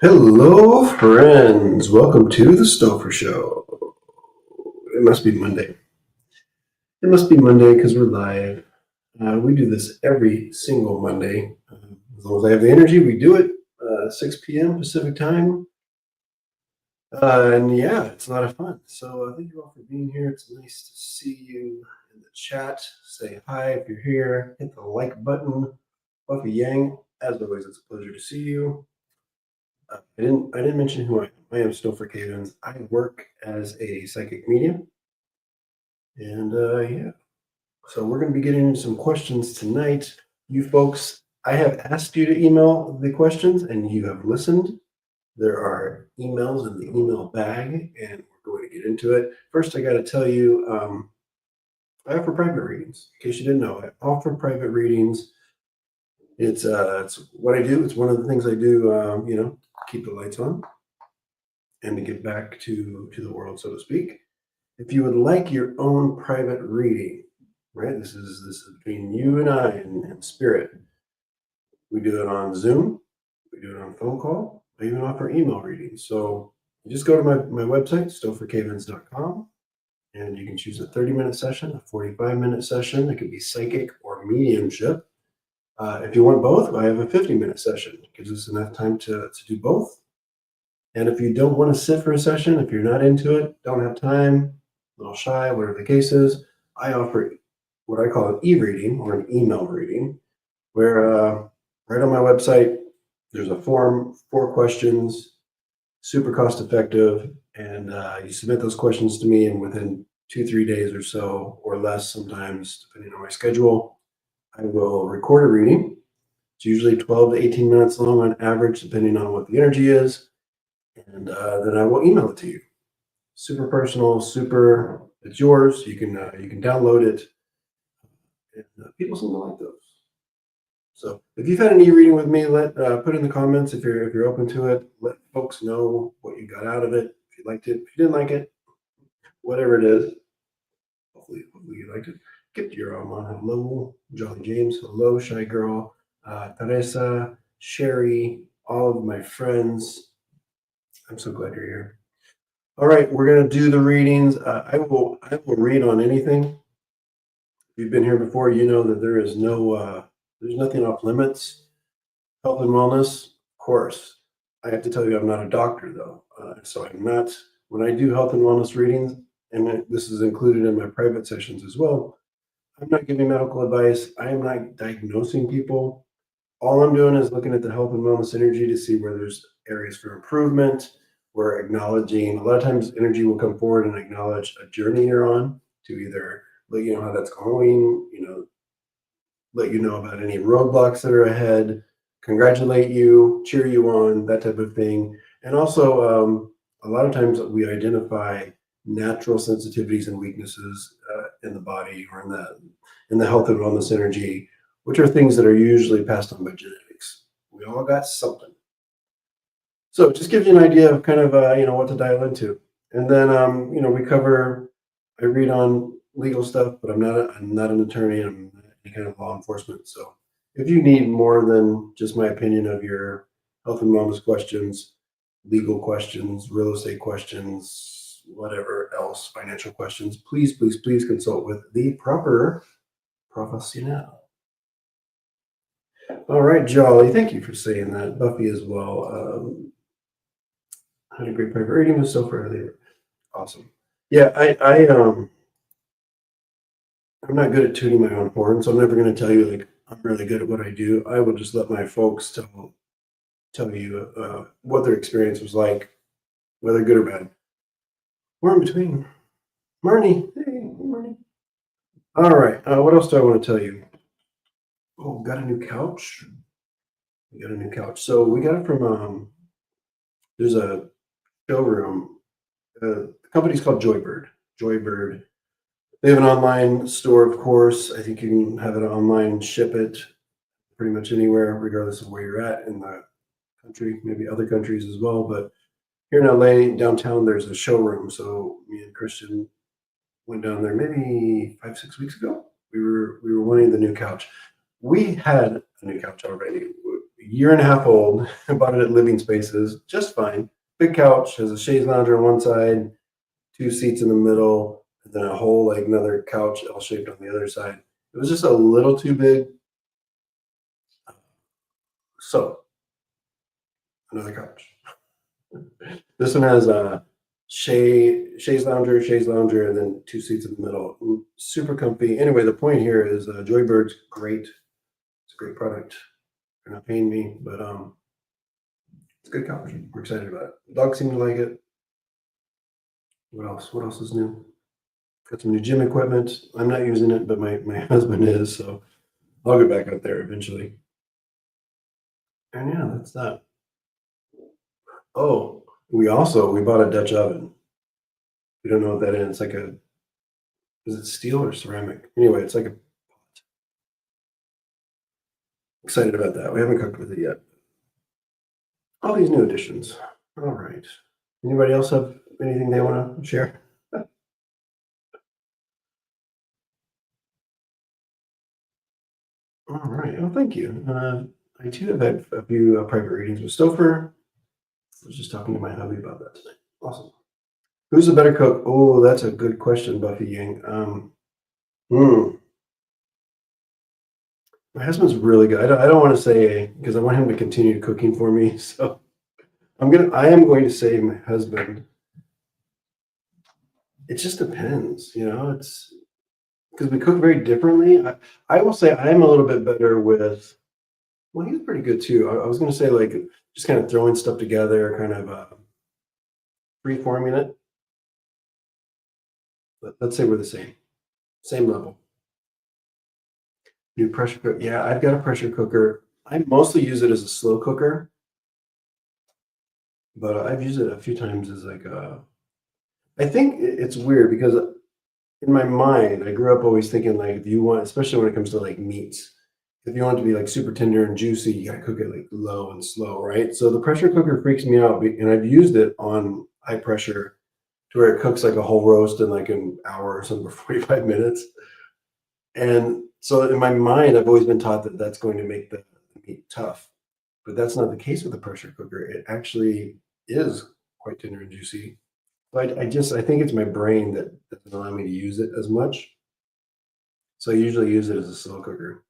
Hello, friends. Welcome to the Stopher Show. It must be Monday. It must be Monday because we're live. We do this every single Monday. As long as I have the energy, we do it 6 p.m. Pacific time. And yeah, it's a lot of fun. So thank you all for being here. It's nice to see you in the chat. Say hi if you're here. Hit the like button. Buffy Yang, as always, it's a pleasure to see you. I didn't mention who I am. I am Stopher Cavins. I work as a psychic medium, and yeah. So we're going to be getting into some questions tonight. You folks, I have asked you to email the questions, and you have listened. There are emails in the email bag, and we're going to get into it. First, I got to tell you, I offer private readings. In case you didn't know, I offer private readings. It's what I do. It's one of the things I do. Keep the lights on and to give back to the world, so to speak. If you would like your own private reading, right? This is between you and I and spirit. We do it on Zoom. We do it on phone call. I even offer email readings. So you just go to my website, stophercavins.com, and you can choose a 30-minute session, a 45-minute session. It could be psychic or mediumship. If you want both, I have a 50-minute session. It gives us enough time to do both. And if you don't want to sit for a session, if you're not into it, don't have time, a little shy, whatever the case is, I offer what I call an e-reading or an email reading, where right on my website, there's a form, 4 questions, super cost effective, and you submit those questions to me, and within 2-3 days or so, or less sometimes, depending on my schedule, I will record a reading. It's usually 12 to 18 minutes long on average, depending on what the energy is. And then I will email it to you. Super personal, super. It's yours. You can download it. And people seem to like those. So if you've had an e-reading with me, put in the comments if you're open to it. Let folks know what you got out of it. If you liked it, if you didn't like it, whatever it is. Hopefully you liked it. Get your on. Hello, Jolly James. Hello, Shy Girl. Teresa, Sherry, all of my friends. I'm so glad you're here. All right, we're going to do the readings. I will read on anything. If you've been here before, you know that there's nothing off limits. Health and wellness, of course. I have to tell you, I'm not a doctor though, so I'm not. When I do health and wellness readings, and this is included in my private sessions as well, I'm not giving medical advice. I am not diagnosing people. All I'm doing is looking at the health and wellness energy to see where there's areas for improvement. We're acknowledging, a lot of times energy will come forward and acknowledge a journey you're on to either let you know how that's going, let you know about any roadblocks that are ahead, congratulate you, cheer you on, that type of thing. And also, a lot of times we identify natural sensitivities and weaknesses in the body or in the health and wellness energy, which are things that are usually passed on by genetics. We all got something. So it just gives you an idea of kind of what to dial into. And then I read on legal stuff, but I'm not an attorney. I'm not any kind of law enforcement. So if you need more than just my opinion of your health and wellness questions, legal questions, real estate questions, whatever else, financial questions, please consult with the proper professional. All right, Jolly, thank you for saying that. Buffy as well. Had a great private reading with Stopher earlier. Awesome. Yeah, I'm not good at tooting my own horn, so I'm never going to tell you like I'm really good at what I do. I will just let my folks tell you what their experience was like, whether good or bad. We're in between. Marnie, hey, Marnie. All right, what else do I want to tell you? Oh, got a new couch. We got a new couch. So we got it from there's a showroom. The company's called Joybird. Joybird. They have an online store, of course. I think you can have it online, ship it pretty much anywhere, regardless of where you're at in the country, maybe other countries as well. But here in LA, downtown, there's a showroom. So me and Christian went down there maybe 5-6 weeks ago. We were wanting the new couch. We had a new couch already. year and a half old. I bought it at Living Spaces, just fine. Big couch, has a chaise lounger on one side, two seats in the middle, and then a whole like another couch L shaped on the other side. It was just a little too big. So another couch. This one has a chaise lounger, and then two seats in the middle. Super comfy. Anyway, the point here is Joybird's great. It's a great product. They're not paying me, but it's a good couch. We're excited about it. The dog seemed to like it. What else? What else is new? Got some new gym equipment. I'm not using it, but my husband is, so I'll get back out there eventually. And yeah, that's that. Oh, we bought a Dutch oven. We don't know what that is. It's like is it steel or ceramic? Anyway, it's like a excited about that. We haven't cooked with it yet. All these new additions. All right. Anybody else have anything they want to share? All right. Well, thank you. I too have had a few private readings with Stopher. I was just talking to my hubby about that tonight. Awesome. Who's the better cook? Oh, that's a good question, Buffy Yang. Hmm. My husband's really good. I don't want to say because I want him to continue cooking for me. So I am going to say my husband. It just depends, it's because we cook very differently. I will say I am a little bit better with, well, he's pretty good too. I was going to say like just kind of throwing stuff together, kind of free-forming it. But let's say we're the same level. New pressure cooker. Yeah, I've got a pressure cooker. I mostly use it as a slow cooker, but I've used it a few times as like I think it's weird because in my mind, I grew up always thinking like if you want, especially when it comes to like meats, if you want it to be like super tender and juicy, you gotta cook it like low and slow, right? So the pressure cooker freaks me out, and I've used it on high pressure to where it cooks like a whole roast in like an hour or something, or 45 minutes. And so in my mind, I've always been taught that that's going to make the meat tough, but that's not the case with the pressure cooker. It actually is quite tender and juicy. But I think it's my brain that doesn't allow me to use it as much. So I usually use it as a slow cooker.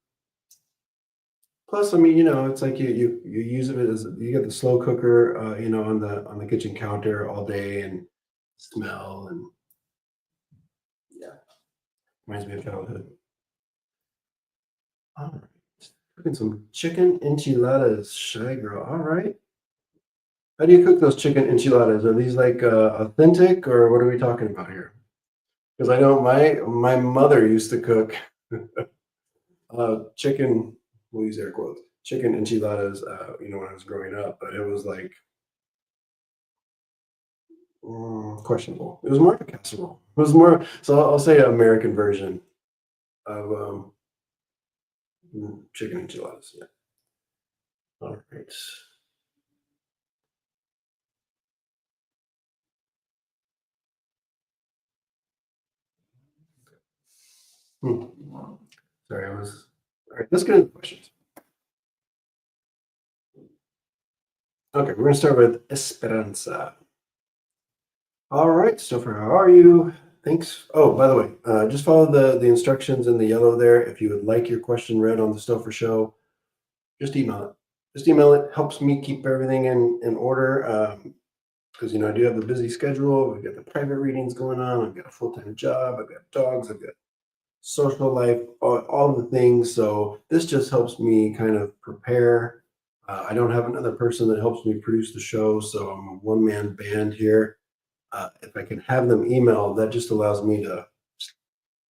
Plus, I mean, it's like you use it as you get the slow cooker, on the kitchen counter all day and smell and yeah, reminds me of childhood. All right, cooking some chicken enchiladas, shy girl. All right, how do you cook those chicken enchiladas? Are these like authentic, or what are we talking about here? Because I know my mother used to cook chicken. We'll use air quotes. Chicken enchiladas. When I was growing up, but it was like questionable. It was more like a casserole. It was more. So I'll say an American version of chicken enchiladas. Yeah. All right. Hmm. Sorry, I was. All right. Let's get into questions. Okay, we're gonna start with Esperanza. All right, Stopher, how are you? Thanks. Oh, by the way, just follow the instructions in the yellow there. If you would like your question read on the Stopher Show, just email it. Just email it. Helps me keep everything in order. Because I do have a busy schedule. We've got the private readings going on. I've got a full-time job. I've got dogs. I've got social life, all the things. So this just helps me kind of prepare. I don't have another person that helps me produce the show, so I'm a one-man band here. If I can have them email, that just allows me to,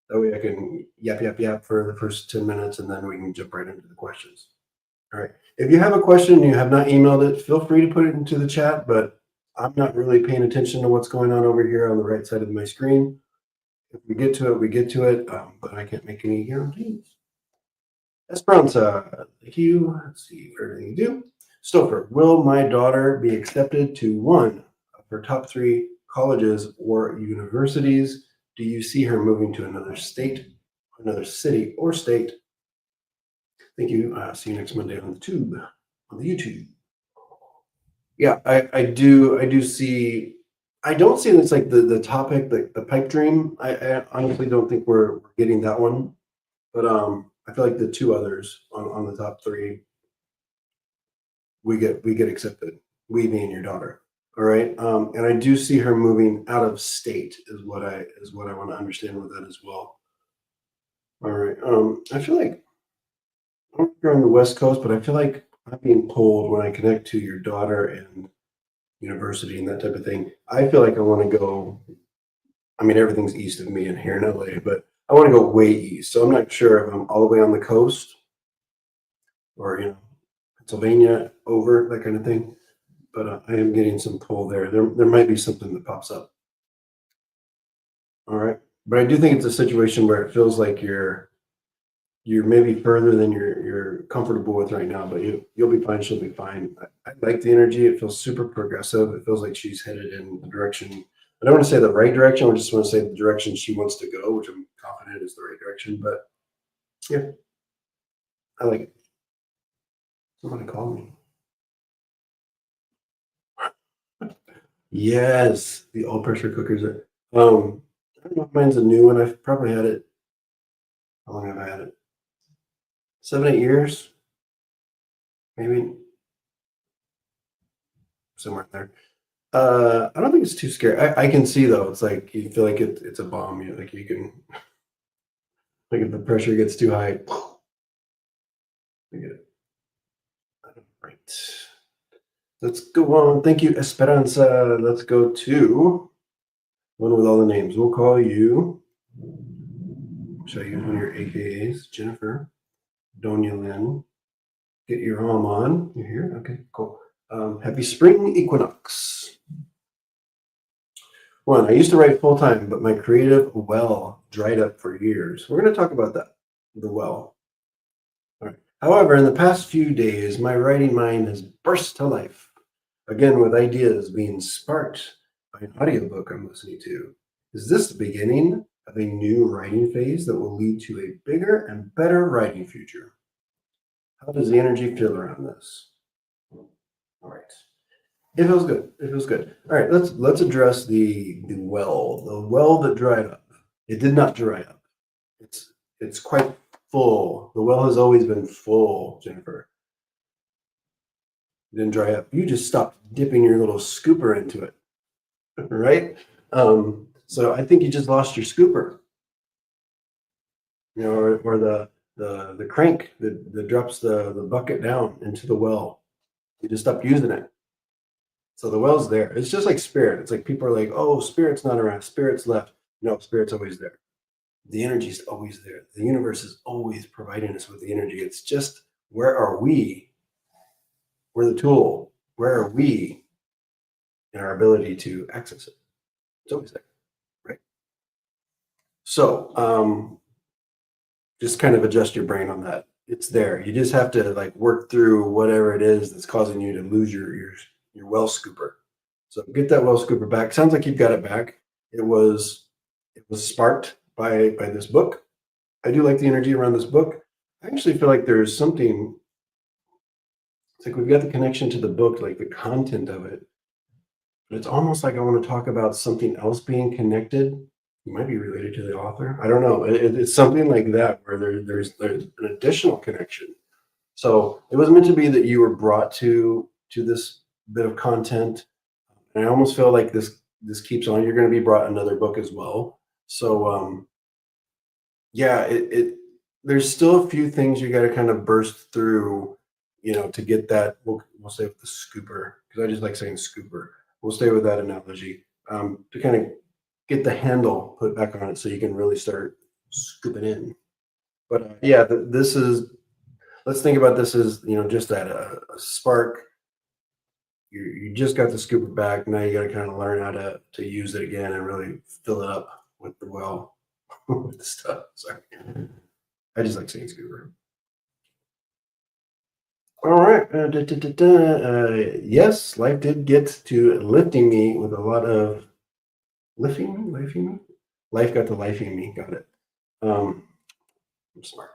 that way I can yap for the first 10 minutes and then we can jump right into the questions. All right. If you have a question and you have not emailed it, feel free to put it into the chat, but I'm not really paying attention to what's going on over here on the right side of my screen. If we get to it, we get to it, but I can't make any guarantees. Esperanza, thank you. Let's see what everything you do. Stopher, will my daughter be accepted to one of her top 3 colleges or universities? Do you see her moving to another state, another city or state? Thank you. See you next Monday on the tube. on the YouTube. Yeah, I do see. I don't see it's like the topic, the pipe dream. I honestly don't think we're getting that one, but I feel like the two others on the top three we get accepted. We being your daughter. All right. And I do see her moving out of state is what I want to understand with that as well. All right. I feel like I don't know if you're on the West Coast, but I feel like I'm being pulled when I connect to your daughter and university and that type of thing. I feel like I want to go. I mean, everything's east of me and here in LA, but I want to go way east. So I'm not sure if I'm all the way on the coast or Pennsylvania over that kind of thing. But I am getting some pull there. There might be something that pops up. All right, but I do think it's a situation where it feels like you're maybe further than you're comfortable with right now, but you'll be fine. She'll be fine. I like the energy. It feels super progressive. It feels like she's headed in the direction. I don't want to say the right direction. I just want to say the direction she wants to go, which I'm confident is the right direction. But yeah, I like it. Somebody called me. Yes, the all pressure cookers. I don't know if mine's a new one. I've probably had it. How long have I had it? 7, 8 years, maybe somewhere in there. I don't think it's too scary. I can see though. It's like you feel like it's a bomb. You like you can like if the pressure gets too high. You get it. Right. Let's go on. Thank you, Esperanza. Let's go to one with all the names. We'll call you. Should I use one of your AKAs? Jennifer, Donia Lynn. Get your home on. You're here? Okay, cool. Happy spring equinox. One, I used to write full time, but my creative well dried up for years. We're going to talk about that, the well. All right. However, in the past few days, my writing mind has burst to life, again with ideas being sparked by an audiobook I'm listening to. Is this the beginning of a new writing phase that will lead to a bigger and better writing future? How does the energy feel around this? All right. It feels good. It feels good. All right, let's address the well that dried up. It did not dry up. It's quite full. The well has always been full, Jennifer. It didn't dry up. You just stopped dipping your little scooper into it, right? So I think you just lost your scooper, or the crank that drops the bucket down into the well. You just stopped using it. So the well's there. It's just like spirit. It's like people are like, oh, spirit's not around. Spirit's left. No, spirit's always there. The energy's always there. The universe is always providing us with the energy. It's just where are we? We're the tool. Where are we in our ability to access it? It's always there, right? So just kind of adjust your brain on that. It's there. You just have to like work through whatever it is that's causing you to lose your well scooper. So get that well scooper back. Sounds like you've got it back. It was sparked by this book. I do like the energy around this book. I actually feel like there's something. It's like we've got the connection to the book, like the content of it. But it's almost like I want to talk about something else being connected. It might be related to the author. I don't know. It's something like that where there's an additional connection. So it was meant to be that you were brought to this bit of content. And I almost feel like this keeps on. You're going to be brought another book as well. So yeah, it there's still a few things you got to kind of burst through, to get that. We'll say with the scooper because I just like saying scooper. We'll stay with that analogy to kind of get the handle put back on it so you can really start scooping in. But yeah, this is. Let's think about this as just that a spark. You just got the scooper back. Now you got to kind of learn how to use it again and really fill it up with the well with the stuff. Sorry, I just like saying scooper. All right. Yes, life did get to lifting me with a lot of lifting me. Life got to lifing me. Got it. I'm smart.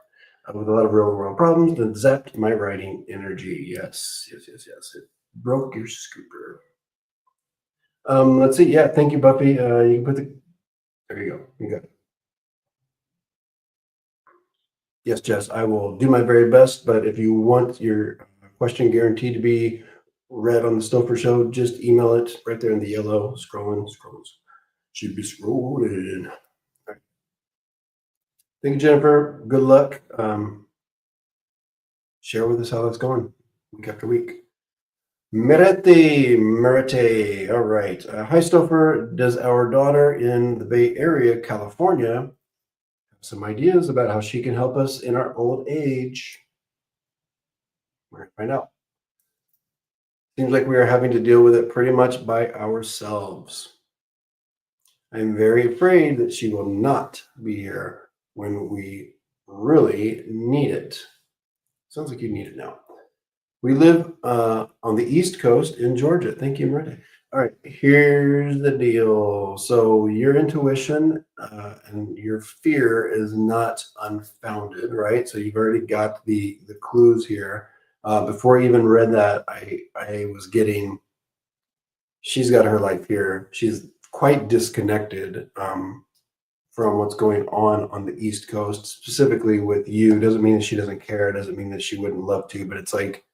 with a lot of real world problems that zapped my writing energy. Yes, yes, yes, yes. It broke your scooper. Let's see. Yeah, thank you, Buffy. You can put the. There you go. You got it. Yes, Jess. I will do my very best. But if you want your question guaranteed to be read on the Stopher Show, just email it right there in the yellow. Scrolling. Should be scrolling. All right. Thank you, Jennifer. Good luck. Share with us how that's going week after week. Merete. All right. Hi, Stopher. Does our daughter in the Bay Area, California, have some ideas about how she can help us in our old age? We're going to find out. Seems like we are having to deal with it pretty much by ourselves. I'm very afraid that she will not be here when we really need it. Sounds like you need it now. We live on the East Coast in Georgia. Thank you, Marita. All right, here's the deal. So your intuition and your fear is not unfounded, right? So you've already got the clues here. Before I even read that, I was getting. She's got her life here. She's quite disconnected from what's going on the East Coast, specifically with you. Doesn't mean that she doesn't care. Doesn't mean that she wouldn't love to, but it's like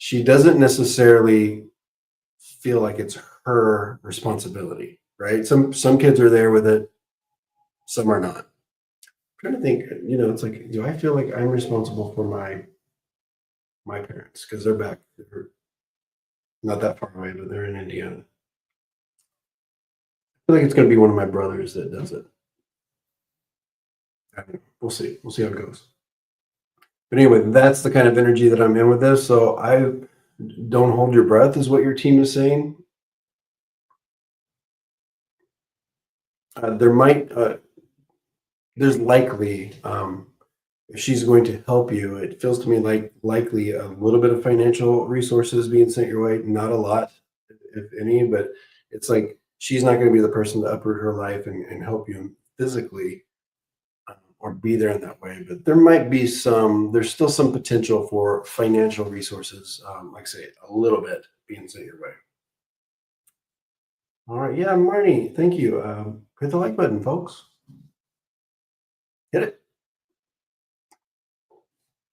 she doesn't necessarily feel like it's her responsibility, right? Some kids are there with it, some are not. I'm trying to think, it's like, do I feel like I'm responsible for my parents because they're back? They're not that far away, but they're in Indiana. I feel like it's going to be one of my brothers that does it. I don't know. We'll see. We'll see how it goes. But anyway, that's the kind of energy that I'm in with this. So I don't hold your breath, is what your team is saying. There might, there's likely, if she's going to help you, it feels to me like likely a little bit of financial resources being sent your way, not a lot, if any, but it's like she's not going to be the person to uproot her life and help you physically or be there in that way. But there might be there's still some potential for financial resources, like I say, a little bit being sent your way. All right. Yeah, Marnie, thank you. Hit the like button, folks. Hit it.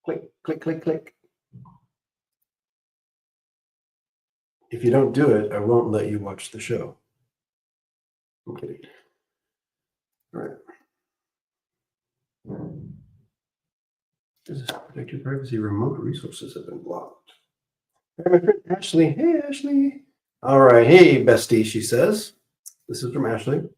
Click, click, click, click. If you don't do it, I won't let you watch the show. I'm kidding. All right. Does this protect your privacy? Remote resources have been blocked. Hey, my friend Ashley. Hey, Ashley. All right. Hey, bestie, she says. This is from Ashley.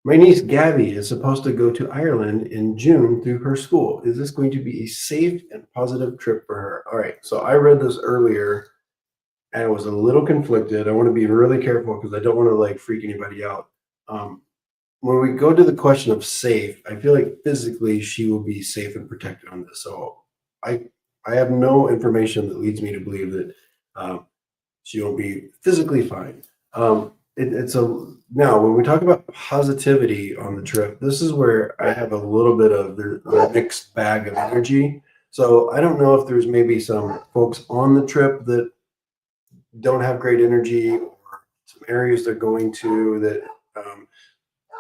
My niece Gabby is supposed to go to Ireland in June through her school. Is this going to be a safe and positive trip for her? All right. So I read this earlier and I was a little conflicted. I want to be really careful because I don't want to like freak anybody out. When we go to the question of safe, I feel like physically she will be safe and protected on this. So I I have no information that leads me to believe that she won't be physically fine. It's a now when we talk about positivity on the trip, this is where I have a little bit of the mixed bag of energy. So I don't know if there's maybe some folks on the trip that don't have great energy or some areas they're going to that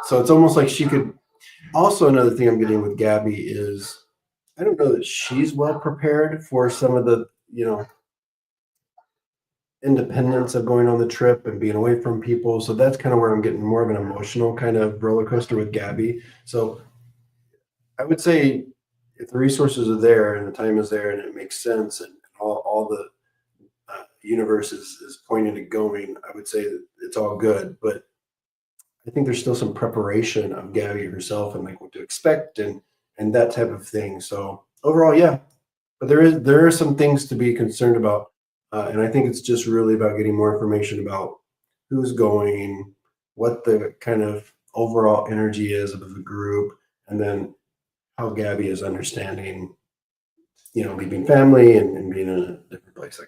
so it's almost like she could also another thing I'm getting with Gabby is I don't know that she's well prepared for some of the independence of going on the trip and being away from people. So that's kind of where I'm getting more of an emotional kind of roller coaster with Gabby. So I would say if the resources are there and the time is there and it makes sense and all the universe is pointing to going, I would say that it's all good. But I think there's still some preparation of Gabby herself and like what to expect and that type of thing. So overall, yeah. But there are some things to be concerned about, and I think it's just really about getting more information about who's going, what the kind of overall energy is of the group, and then how Gabby is understanding, leaving family and being in a different place.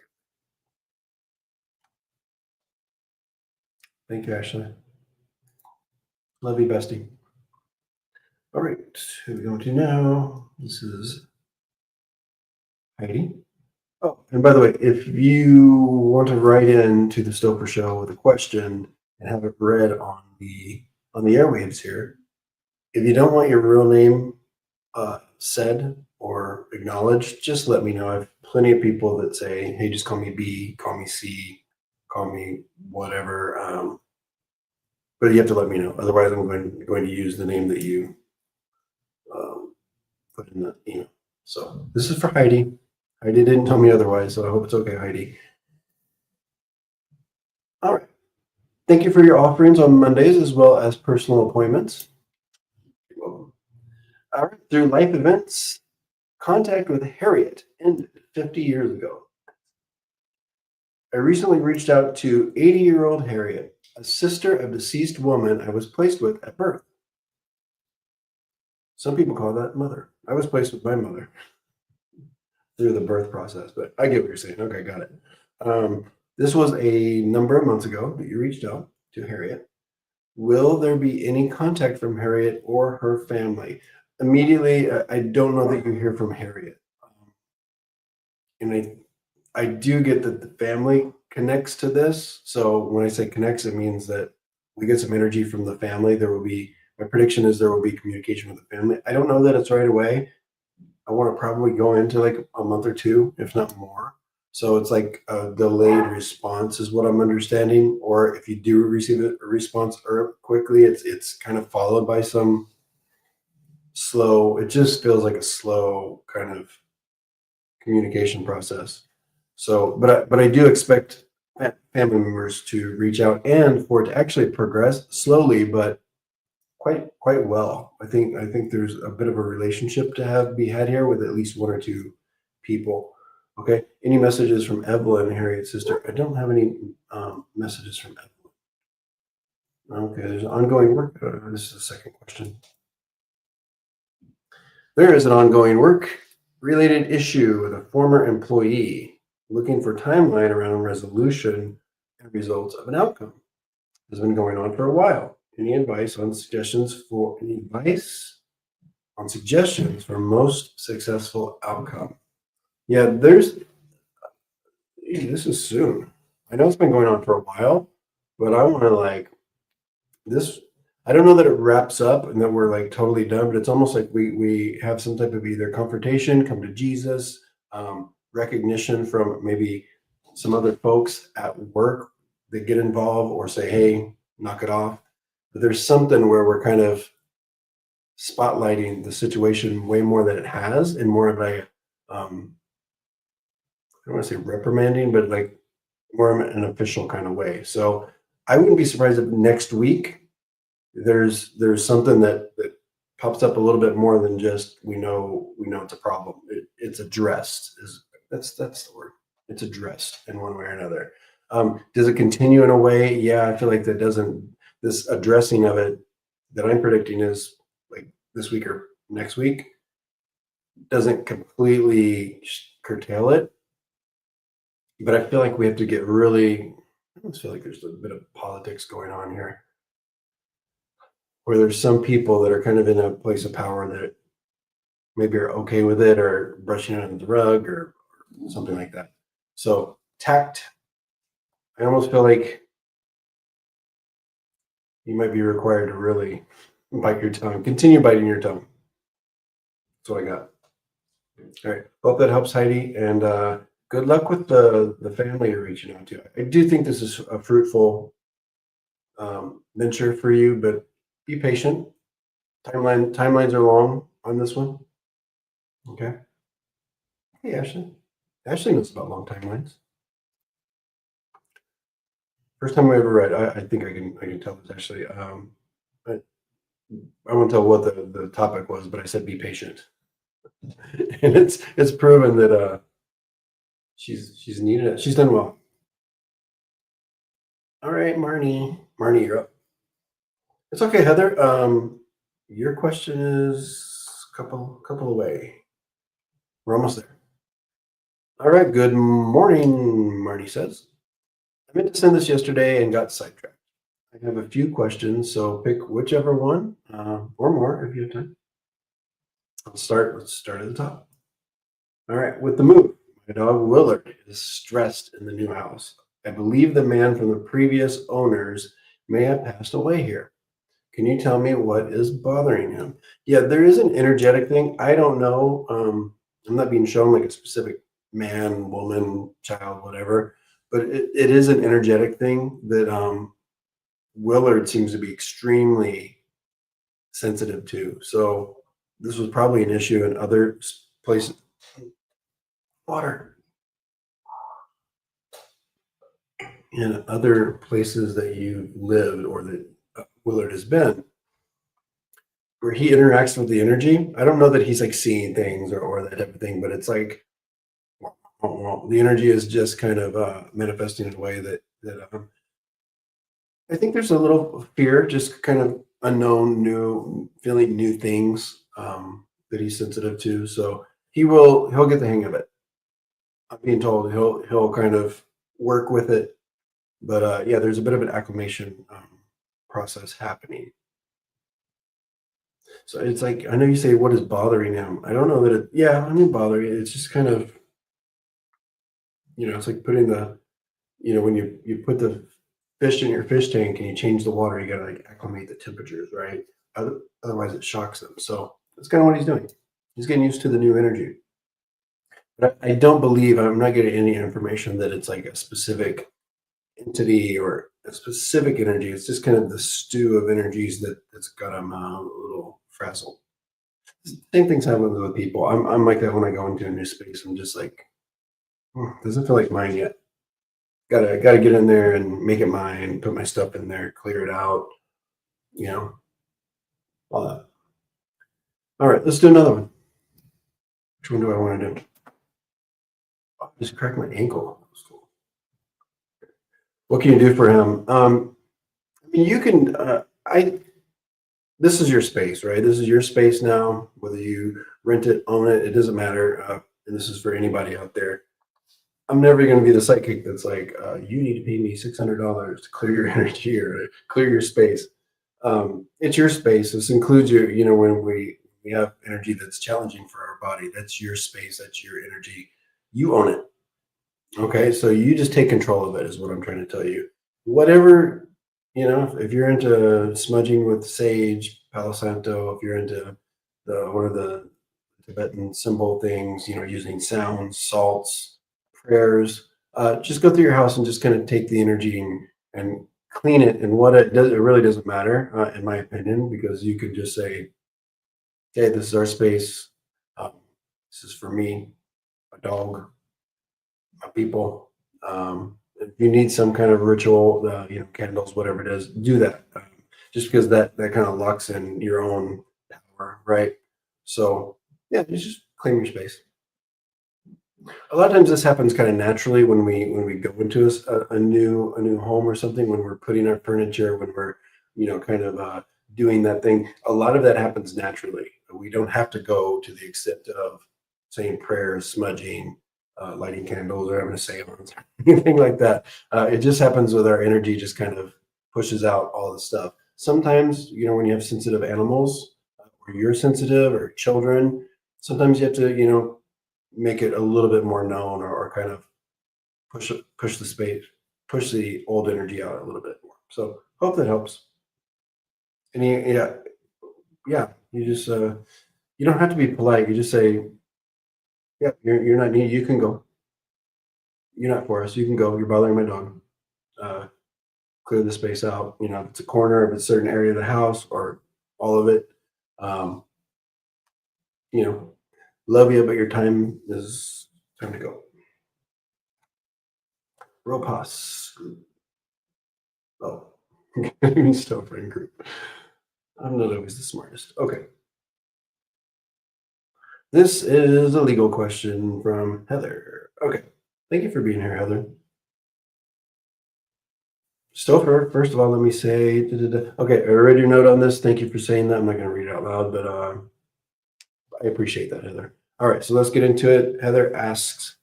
Thank you, Ashley. Love you, bestie. All right, who are we going to now? This is Heidi. Oh, and by the way, if you want to write in to the Stopher Show with a question and have it read on the airwaves here, if you don't want your real name said or acknowledged, just let me know. I have plenty of people that say, "Hey, just call me B, call me C, call me whatever." But you have to let me know. Otherwise, I'm going to use the name that you um, put in the email. So this is for Heidi. Heidi didn't tell me otherwise, so I hope it's okay, Heidi. All right. Thank you for your offerings on Mondays as well as personal appointments. You're welcome. All right. Through life events, contact with Harriet ended 50 years ago. I recently reached out to 80-year-old Harriet, a sister of deceased woman I was placed with at birth. Some people call that mother. I was placed with my mother through the birth process, but I get what you're saying. Okay, got it. This was a number of months ago that you reached out to Harriet. Will there be any contact from Harriet or her family? Immediately, I don't know that you hear from Harriet. And I do get that the family connects to this. So when I say connects, it means that we get some energy from the family. My prediction is there will be communication with the family. I don't know that it's right away. I want to probably go into like a month or two, if not more. So it's like a delayed response is what I'm understanding. Or if you do receive a response quickly, it's kind of followed by some slow. It just feels like a slow kind of communication process. So, but I do expect family members to reach out and for it to actually progress slowly, but quite well. I think there's a bit of a relationship to be had here with at least one or two people. Okay. Any messages from Evelyn, Harriet's sister? I don't have any messages from Evelyn. Okay. There's ongoing work. This is the second question. There is an ongoing work related issue with a former employee looking for timeline around resolution and results of an outcome. Has been going on for a while. Any advice on suggestions for most successful outcome? Yeah, this is soon. I know it's been going on for a while, but I want to like this. I don't know that it wraps up and that we're like totally done, but it's almost like we have some type of either confrontation, come to Jesus, recognition from maybe some other folks at work that get involved or say, "Hey, knock it off." But there's something where we're kind of spotlighting the situation way more than it has, and more of a I don't want to say reprimanding, but like more of an official kind of way. So I wouldn't be surprised if next week there's something that pops up a little bit more than just we know it's a problem. It's addressed. That's the word. It's addressed in one way or another. Does it continue in a way? Yeah, I feel like that doesn't. This addressing of it that I'm predicting is like this week or next week doesn't completely curtail it, but I feel like we have to get really. I almost feel like there's a bit of politics going on here where there's some people that are kind of in a place of power that maybe are okay with it or brushing it under the rug or something like that. So tact, I almost feel like you might be required to really bite your tongue. Continue biting your tongue. That's what I got. All right. Hope that helps, Heidi. And good luck with the family you're reaching out to. I do think this is a fruitful venture for you, but be patient. Timelines are long on this one. Okay. Hey, Ashley. Ashley knows about long timelines. First time I ever read, I think I can tell this actually. I, I won't tell what the topic was, but I said be patient, and it's proven that she's needed it. She's done well. All right, Marnie. Marnie, you're up. It's okay, Heather. Your question is couple away. We're almost there. All right. Good morning, Marty says. I meant to send this yesterday and got sidetracked. I have a few questions, so pick whichever one or more if you have time. Let's start at the top. All right, with the move, my dog Willard is stressed in the new house. I believe the man from the previous owners may have passed away here. Can you tell me what is bothering him? Yeah, there is an energetic thing. I don't know. I'm not being shown like a specific man, woman, child, whatever, but it is an energetic thing that Willard seems to be extremely sensitive to. So this was probably an issue in other places. Water. In other places that you've lived or that Willard has been, where he interacts with the energy. I don't know that he's like seeing things or that type of thing, but it's like well, the energy is just kind of manifesting in a way that I think there's a little fear, just kind of unknown, new, feeling new things that he's sensitive to. So he'll get the hang of it. I'm being told he'll kind of work with it, but yeah, there's a bit of an acclimation process happening. So it's like I know you say what is bothering him. I don't know that it. Yeah, I mean bothering. It's just kind of it's like putting the when you put the fish in your fish tank and you change the water, you gotta like acclimate the temperatures, right? Otherwise, it shocks them. So that's kind of what he's doing. He's getting used to the new energy. But I don't believe I'm not getting any information that it's like a specific entity or a specific energy. It's just kind of the stew of energies that's got him a little frazzled. Same things happen with people. I'm like that when I go into a new space. I'm just like, doesn't feel like mine yet. Gotta get in there and make it mine. Put my stuff in there, clear it out. You know, all that. All right, let's do another one. Which one do I want to do? Oh, I just cracked my ankle. That was cool. What can you do for him? I mean, you can. I This is your space, right? This is your space now. Whether you rent it, own it, it doesn't matter. And this is for anybody out there. I'm never going to be the psychic that's like, you need to pay me $600 to clear your energy or to clear your space. It's your space. This includes your, when we have energy that's challenging for our body, that's your space, that's your energy. You own it. Okay. So you just take control of it, is what I'm trying to tell you. Whatever, if you're into smudging with sage, Palo Santo, if you're into one of the Tibetan symbol things, using sounds, salts, prayers. Just go through your house and just kind of take the energy and clean it. And what it does, it really doesn't matter, in my opinion, because you could just say, "Okay, this is our space. Um, this is for me, my dog, my people." If you need some kind of ritual, candles, whatever it is, do that. Just because that kind of locks in your own power, right? So yeah, you just claim your space. A lot of times this happens kind of naturally when we go into a new home or something, when we're putting our furniture, when we're kind of doing that thing. A lot of that happens naturally. We don't have to go to the extent of saying prayers, smudging, lighting candles, or having a seance, anything like that. It just happens with our energy, just kind of pushes out all the stuff. Sometimes, when you have sensitive animals, or you're sensitive, or children, sometimes you have to, make it a little bit more known, or kind of push the space, push the old energy out a little bit more. So hope that helps. And yeah, you just you don't have to be polite. You just say, yeah, you're not needed. You can go. You're not for us. You can go. You're bothering my dog. Uh, Clear the space out. If it's a corner, if it's a certain area of the house, or all of it. Um, you know, Love you, but your time to go. Ropas. Oh, Stopher group. I'm not always the smartest. Okay. This is a legal question from Heather. Okay. Thank you for being here, Heather. Stopher, first of all, let me say, okay, I read your note on this. Thank you for saying that. I'm not going to read it out loud, but I appreciate that, Heather. All right, so let's get into it. Heather asks,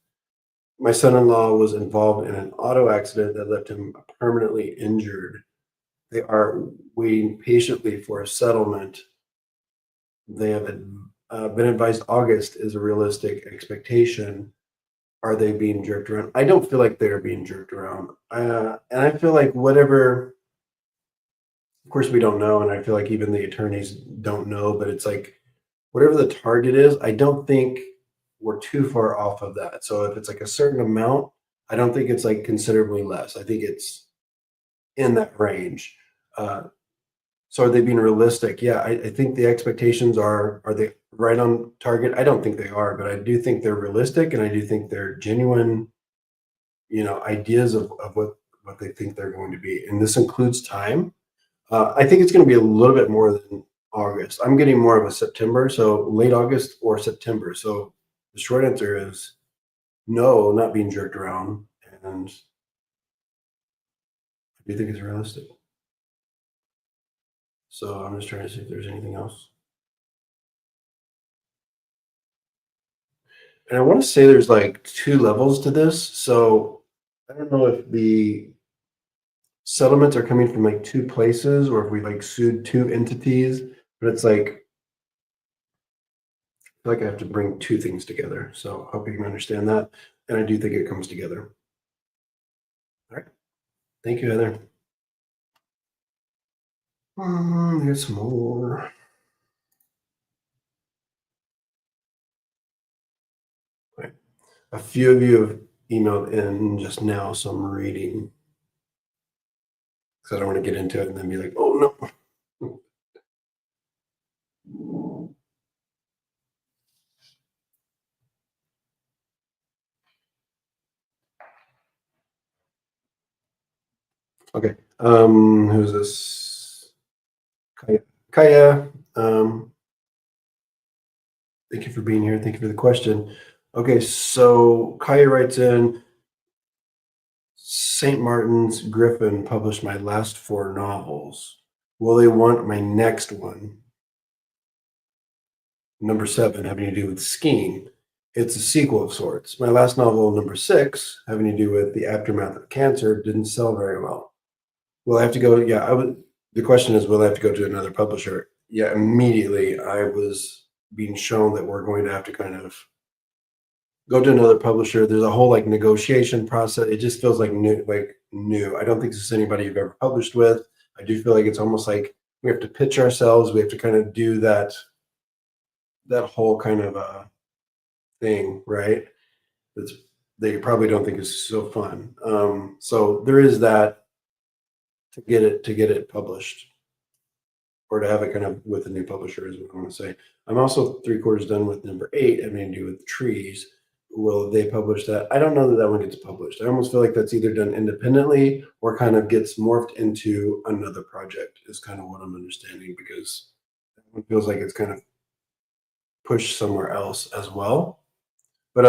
my son-in-law was involved in an auto accident that left him permanently injured. They are waiting patiently for a settlement. They have been advised August is a realistic expectation. Are they being jerked around? I don't feel like they're being jerked around. And I feel like whatever, of course, we don't know. And I feel like even the attorneys don't know, but it's like whatever the target is, I don't think we're too far off of that. So if it's like a certain amount, I don't think it's like considerably less. I think it's in that range. Uh, so are they being realistic? Yeah, I think the expectations are they right on target? I don't think they are, but I do think they're realistic and I do think they're genuine, ideas of what they think they're going to be. And this includes time. I think it's going to be a little bit more than August. I'm getting more of a September, so late August or September. So the short answer is no, not being jerked around. And I do think it's realistic. So I'm just trying to see if there's anything else. And I want to say there's like two levels to this. So I don't know if the settlements are coming from like two places or if we like sued two entities, but it's like I feel like I have to bring two things together. So I hope you can understand that. And I do think it comes together. All right. Thank you, Heather. There's some more. Right. A few of you have emailed in just now, so I'm reading because I don't want to get into it and then be like, oh no. Okay. Who's this? Kaya. Kaya. Thank you for being here. Thank you for the question. Okay, so Kaya writes in St. Martin's Griffin published my last four novels. Will they want my next one? Number seven, having to do with skiing. It's a sequel of sorts. My last novel, number six, having to do with the aftermath of cancer, didn't sell very well. Will I have to go? Yeah, I would. The question is, will I have to go to another publisher? Yeah, immediately I was being shown that we're going to have to kind of go to another publisher. There's a whole like negotiation process. It just feels like new. I don't think this is anybody you've ever published with. I do feel like it's almost like we have to pitch ourselves. We have to kind of do that whole kind of thing, right? That's that you probably don't think is so fun. So there is that to get it published or to have it kind of with a new publisher is what I want to say. I'm also three-quarters done with number eight, having to do with trees. Will they publish that? I don't know that that one gets published. I almost feel like that's either done independently or kind of gets morphed into another project is kind of what I'm understanding because it feels like it's kind of pushed somewhere else as well. But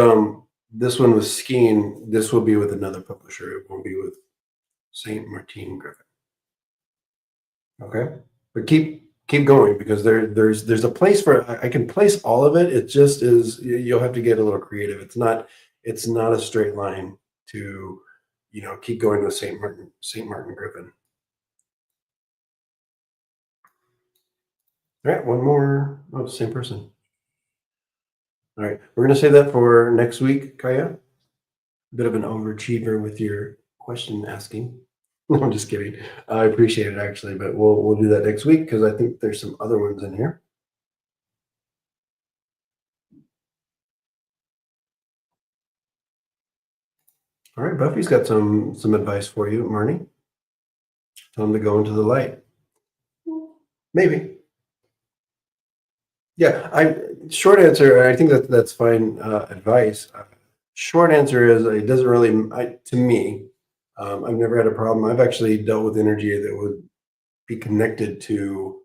this one was skiing. This will be with another publisher. It won't be with St. Martin Griffin. Okay, but keep going because there's a place for I can place all of it. It just is you'll have to get a little creative. It's not a straight line to keep going with St. Martin Griffin. All right, one more. Oh, same person. All right, we're gonna say that for next week, Kaya. Bit of an overachiever with your question asking. No, I'm just kidding. I appreciate it actually, but we'll do that next week because I think there's some other ones in here. All right, Buffy's got some advice for you, Marnie. Tell him to go into the light. Maybe. Yeah. I short answer. I think that's fine advice. Short answer is it doesn't really. To me, I've never had a problem. I've actually dealt with energy that would be connected to,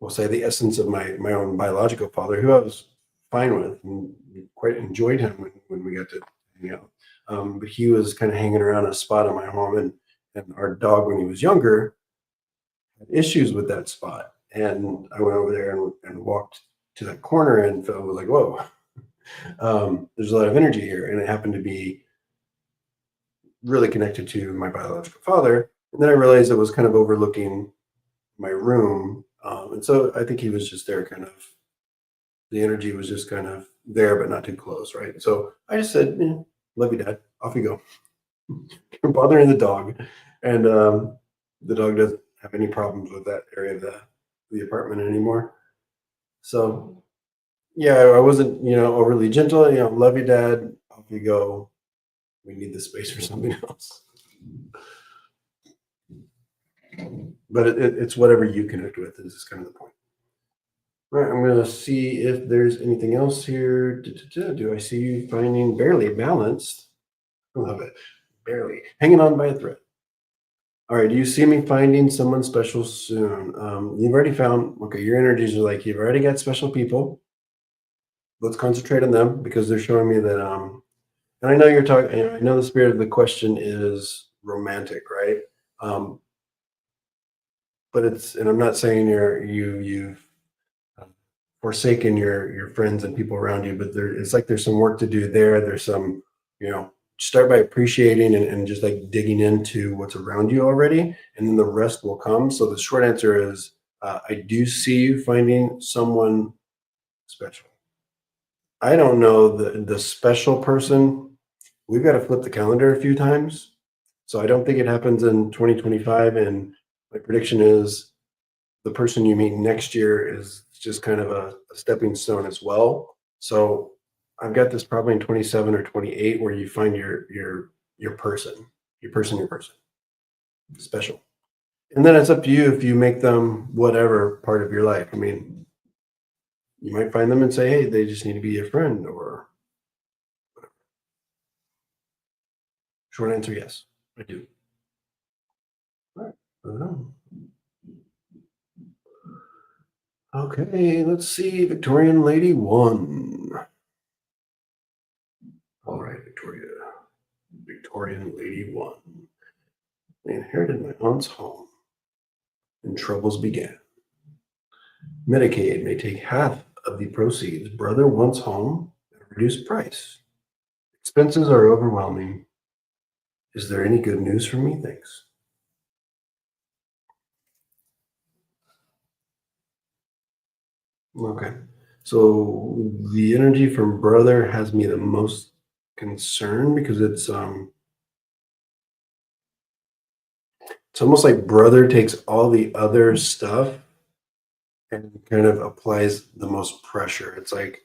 we'll say, the essence of my own biological father, who I was fine with and quite enjoyed him when we got to hang out. But he was kind of hanging around a spot in my home, and our dog, when he was younger, had issues with that spot. And I went over there and walked to that corner and felt was like, whoa, there's a lot of energy here. And it happened to be really connected to my biological father. And then I realized it was kind of overlooking my room. And so I think he was just there kind of the energy was just kind of there, but not too close, right? So I just said, love you, Dad. Off you go. You're bothering the dog. And the dog doesn't have any problems with that area of the apartment anymore. So yeah, I wasn't, overly gentle, love you, Dad. Off you go. We need the space for something else. But it's whatever you connect with is kind of the point. Right, I'm going to see if there's anything else here. Do I see you finding barely balanced? I love it. Barely. Hanging on by a thread. All right, do you see me finding someone special soon? You've already found, okay, your energies are like, you've already got special people. Let's concentrate on them because they're showing me that, and I know you're talking, I know the spirit of the question is romantic, right? Um, but and I'm not saying you've forsaken your friends and people around you, but it's like there's some work to do there. There's some, start by appreciating and just like digging into what's around you already, and then the rest will come. So the short answer is, I do see you finding someone special. I don't know the special person. We've got to flip the calendar a few times. So I don't think it happens in 2025. And my prediction is the person you meet next year is just kind of a stepping stone as well. So I've got this probably in 27 or 28 where you find your person, your person special. And then it's up to you if you make them whatever part of your life. I mean, you might find them and say, hey, they just need to be a friend, or short answer, yes, I do. All right. I don't know. Okay, let's see. Victorian Lady 1. All right, Victoria. Victorian Lady 1. I inherited my aunt's home, and troubles began. Medicaid may take half of the proceeds. Brother wants home at a reduced price. Expenses are overwhelming. Is there any good news for me? Thanks. Okay. So the energy from brother has me the most concerned because it's almost like brother takes all the other stuff and kind of applies the most pressure. It's like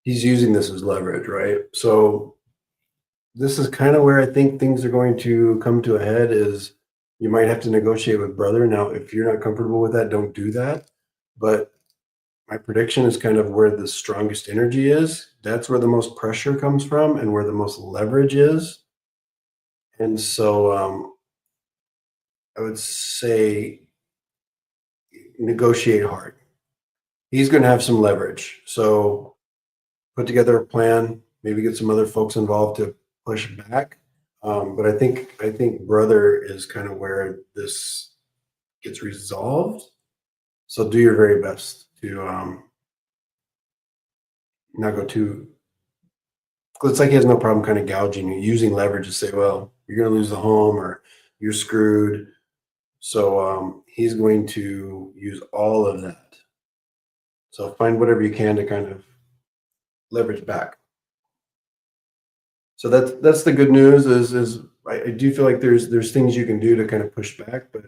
he's using this as leverage, right? So this is kind of where I think things are going to come to a head is you might have to negotiate with brother. Now, if you're not comfortable with that, don't do that. But my prediction is kind of where the strongest energy is. That's where the most pressure comes from and where the most leverage is. And so I would say negotiate hard. He's going to have some leverage. So put together a plan, maybe get some other folks involved to push back. But I think brother is kind of where this gets resolved. So do your very best to not go too. It's like he has no problem kind of gouging you, using leverage to say, well, you're going to lose the home or you're screwed. So he's going to use all of that. So find whatever you can to kind of leverage back. So that's the good news is I do feel like there's things you can do to kind of push back, but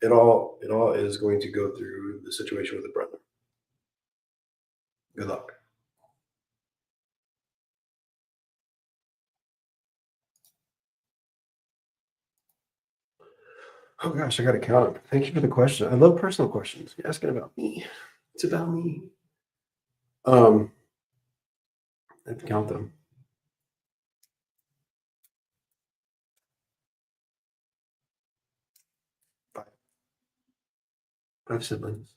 it all is going to go through the situation with the brother. Good luck. Oh gosh, I got to count them. Thank you for the question. I love personal questions. You're asking about me. It's about me. I have to count them. 5 siblings.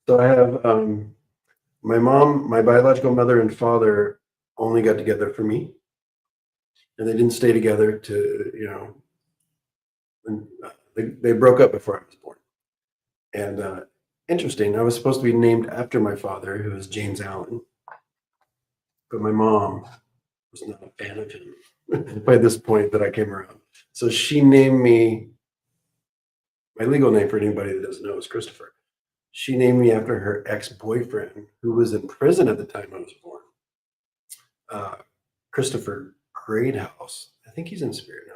So I have my mom, my biological mother and father only got together for me, and they didn't stay together to and, they broke up before I was born. And interesting, I was supposed to be named after my father, who is James Allen, but my mom was not a fan of him by this point that I came around. So she named me, my legal name for anybody that doesn't know is Christopher. She named me after her ex-boyfriend, who was in prison at the time I was born. Uh, Christopher Greathouse. I think he's in spirit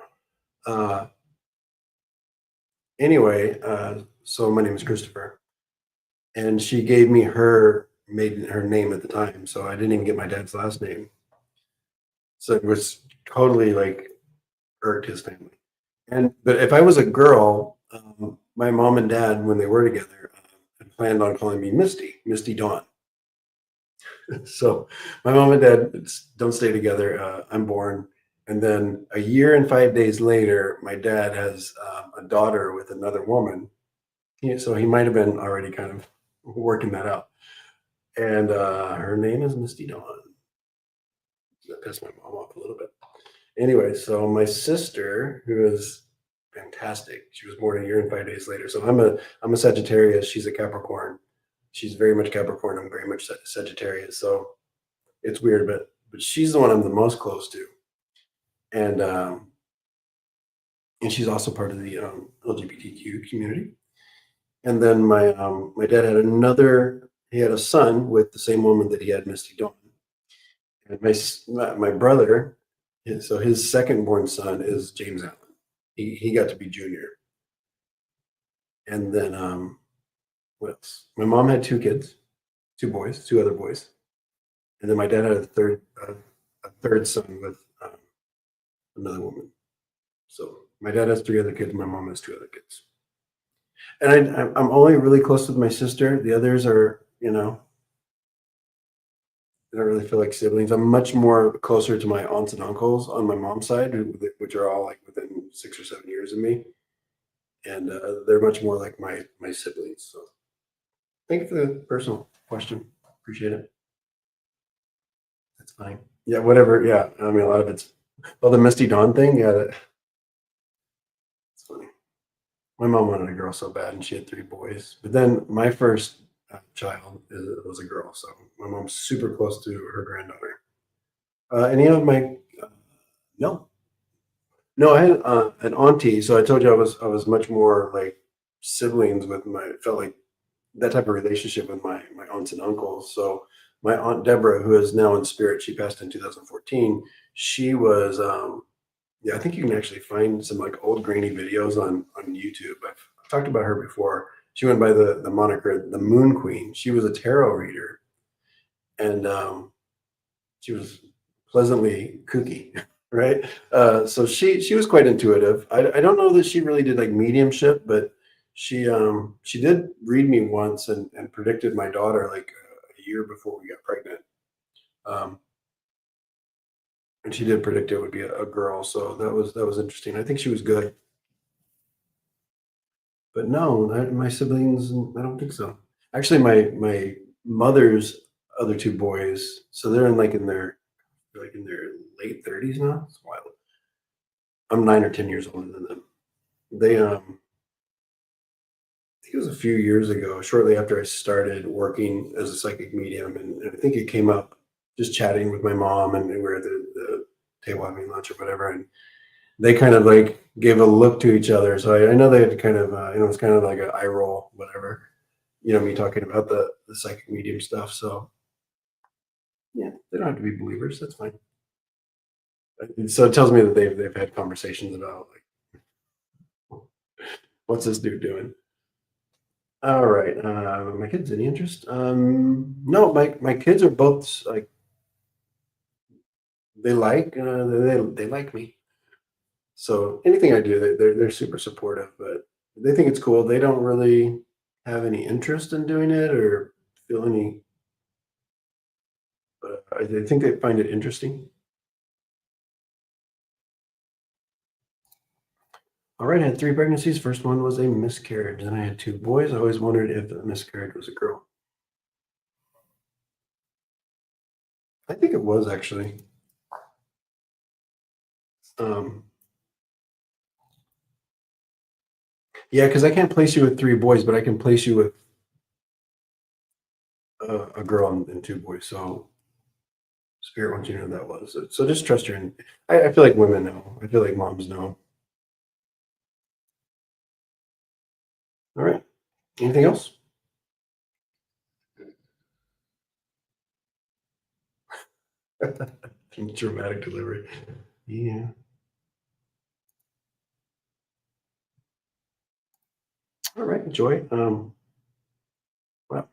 now. Anyway, so my name is Christopher, and she gave me her name at the time, so I didn't even get my dad's last name. So it was totally like irked his family. And but if I was a girl, my mom and dad, when they were together, had planned on calling me Misty Dawn. So my mom and dad don't stay together. I'm born, and then a year and 5 days later, my dad has a daughter with another woman. So he might have been already kind of working that out. And her name is Misty Dawn. That pissed my mom off a little bit. Anyway, so my sister, who is fantastic, she was born a year and 5 days later. So I'm a Sagittarius. She's a Capricorn. She's very much Capricorn. I'm very much Sagittarius. So it's weird, but she's the one I'm the most close to, and she's also part of the LGBTQ community. And then my dad had he had a son with the same woman that he had Misty Dawn, and my brother, so his second born son is James Allen. He got to be junior, and then what else? My mom had two kids, two boys, two other boys, and then my dad had a third son with another woman. So my dad has three other kids. My mom has two other kids. And I'm only really close with my sister. The others are, I don't really feel like siblings. I'm much more closer to my aunts and uncles on my mom's side, which are all like within 6 or 7 years of me, and they're much more like my siblings. So thank you for the personal question. Appreciate it. That's fine. Yeah, whatever. Yeah, I mean a lot of it's the Misty Dawn thing. Yeah, that's funny. My mom wanted a girl so bad, and she had three boys. But then my first child was a girl, so my mom's super close to her granddaughter. Any of my no, no, I had an auntie. So I told you I was much more like siblings with my felt like that type of relationship with my aunts and uncles. So my aunt Deborah, who is now in spirit, she passed in 2014. She was yeah, I think you can actually find some like old grainy videos on YouTube. I've talked about her before. She went by the moniker the Moon Queen. She was a tarot reader, and she was pleasantly kooky, right? So she was quite intuitive. I don't know that she really did like mediumship, but she did read me once and predicted my daughter like a year before we got pregnant. Um, and she did predict it would be a girl, so that was interesting. I think she was good. But no, my siblings, I don't think so. Actually, my mother's other two boys, so they're in their late 30s now. It's wild. I'm 9 or 10 years older than them. They I think it was a few years ago, shortly after I started working as a psychic medium, and I think it came up just chatting with my mom, and we were at the table having lunch or whatever, and they kind of like gave a look to each other. So I know they had to kind of, it's kind of like an eye roll, whatever. Me talking about the psychic medium stuff. So yeah, they don't have to be believers. That's fine. So it tells me that they've had conversations about like, what's this dude doing? All right. My kids, any interest? No, my kids are both like they like me. So anything I do, they're super supportive, but they think it's cool. They don't really have any interest in doing it or feel any, but I think they find it interesting. All right, I had three pregnancies. First one was a miscarriage. Then I had two boys. I always wondered if the miscarriage was a girl. I think it was actually. Um, yeah, because I can't place you with three boys, but I can place you with a girl and two boys. So Spirit wants you to know that was. So just trust your. I feel like women know. I feel like moms know. All right. Anything else? Dramatic delivery. Yeah. All right, Joy. Well,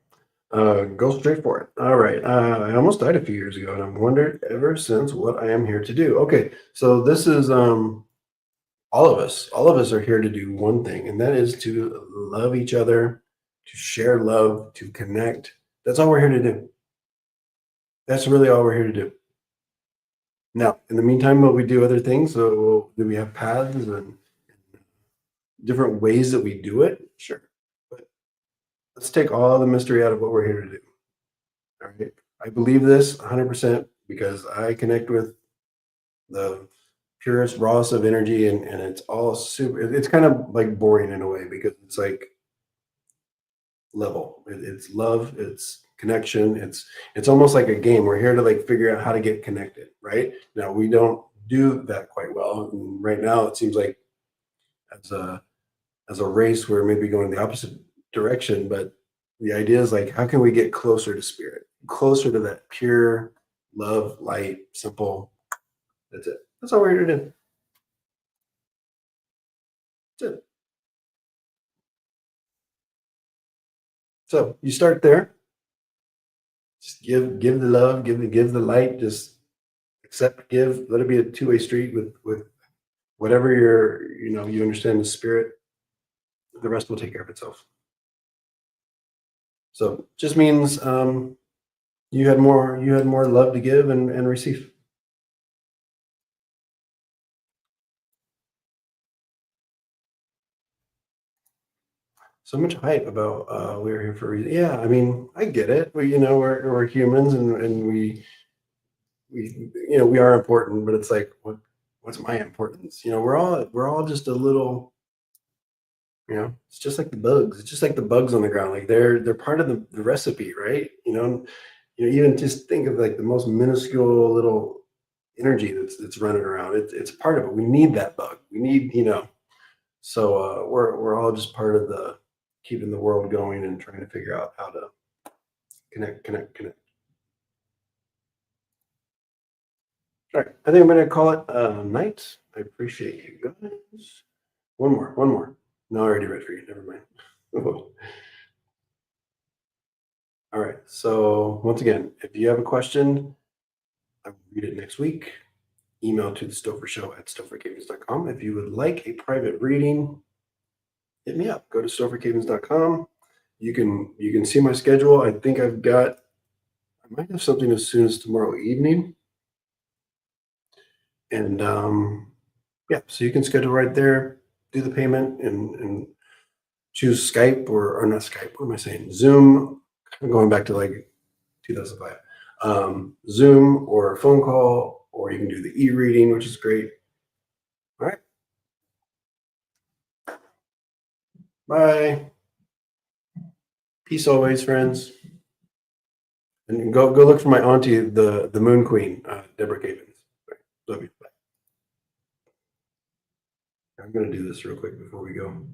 go straight for it. All right. I almost died a few years ago, and I've wondered ever since what I am here to do. Okay, so this is all of us. All of us are here to do one thing, and that is to love each other, to share love, to connect. That's all we're here to do. That's really all we're here to do. Now, in the meantime, will we do other things? So, do we have paths and different ways that we do it? Sure. But let's take all the mystery out of what we're here to do. All right. I believe this 100% because I connect with the purest, rawest of energy, and it's all super. It's kind of like boring in a way because it's like level. It's love. It's connection. It's almost like a game. We're here to like figure out how to get connected. Right now, we don't do that quite well. And right now, it seems like as a race, we're maybe going the opposite direction. But the idea is like, how can we get closer to spirit, closer to that pure love, light, simple. That's it. That's all we're here to do. That's it. So you start there. Just give the love, give the light. Just accept, give. Let it be a two-way street with whatever you understand the spirit. The rest will take care of itself. So just means you had more love to give and receive. So much hype about we're here for a reason. Yeah, I mean, I get it. We're humans and we are important, but it's like what's my importance? We're all just a little, it's just like the bugs. It's just like the bugs on the ground. Like they're part of the recipe, right? Even just think of like the most minuscule little energy that's running around. It's part of it. We need that bug. We need, so we're all just part of the keeping the world going and trying to figure out how to connect. All right, I think I'm going to call it night. I appreciate you guys. One more. No, I already read for you. Never mind. All right. So once again, if you have a question, I will read it next week. Email to the Stopher Show at stophercavins.com. If you would like a private reading, hit me up. Go to stophercavins.com. You can see my schedule. I think I might have something as soon as tomorrow evening. And yeah, so you can schedule right there, do the payment, and choose Skype or not Skype. What am I saying? Zoom. I'm going back to like 2005. Zoom or a phone call, or you can do the e-reading, which is great. All right. Bye. Peace always, friends. And go look for my auntie, the Moon Queen, Deborah Cavins. Right. Love you. Bye. I'm gonna do this real quick before we go.